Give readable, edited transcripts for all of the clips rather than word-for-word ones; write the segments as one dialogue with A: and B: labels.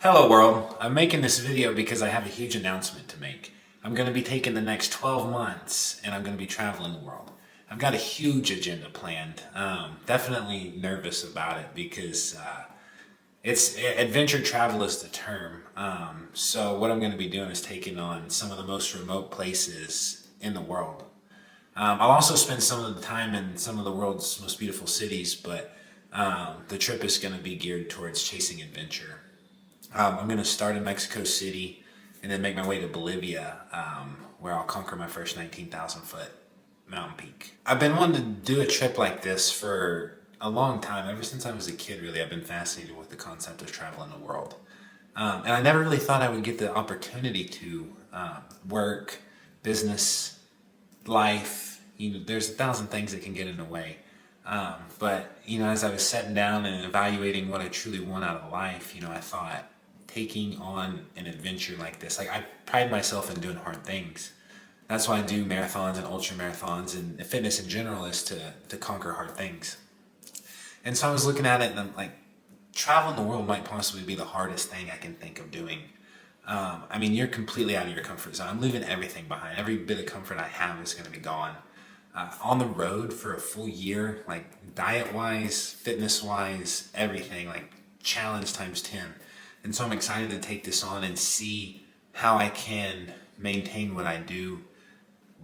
A: Hello world, I'm making this video because I have a huge announcement to make. I'm going to be taking the next 12 months and I'm going to be traveling the world. I've got a huge agenda planned. Definitely nervous about it because it's adventure travel is the term. So what I'm going to be doing is taking on some of the most remote places in the world. I'll also spend some of the time in some of the world's most beautiful cities, but the trip is going to be geared towards chasing adventure. I'm going to start in Mexico City and then make my way to Bolivia, where I'll conquer my first 19,000 foot mountain peak. I've been wanting to do a trip like this for a long time. Ever since I was a kid, really, I've been fascinated with the concept of traveling the world. And I never really thought I would get the opportunity to work, business, life. There's 1,000 things that can get in the way. But as I was sitting down and evaluating what I truly want out of life, I thought taking on an adventure like this, like I pride myself in doing hard things. That's why I do marathons and ultra marathons, and fitness in general is to conquer hard things. And so I was looking at it and I'm like, traveling the world might possibly be the hardest thing I can think of doing. You're completely out of your comfort zone. I'm leaving everything behind. Every bit of comfort I have is going to be gone. On the road for a full year, like diet-wise, fitness-wise, everything, like challenge times 10. And so I'm excited to take this on and see how I can maintain what I do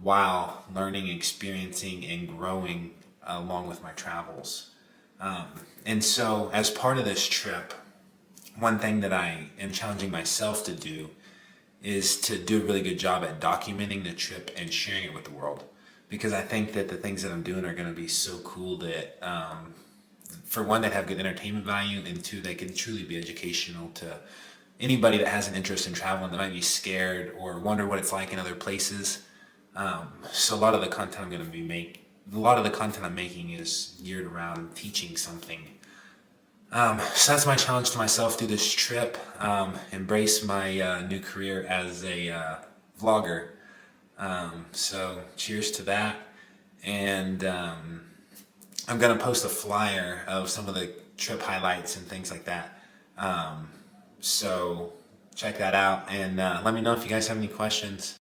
A: while learning, experiencing, and growing along with my travels. And so as part of this trip, one thing that I am challenging myself to do is to do a really good job at documenting the trip and sharing it with the world. Because I think that the things that I'm doing are going to be so cool that, for one, that have good entertainment value, and two, they can truly be educational to anybody that has an interest in traveling that might be scared or wonder what it's like in other places. So a lot of the content I'm making is geared around teaching something. So that's my challenge to myself through this trip. Embrace my new career as a vlogger. So cheers to that. And I'm going to post a flyer of some of the trip highlights and things like that. So check that out and let me know if you guys have any questions.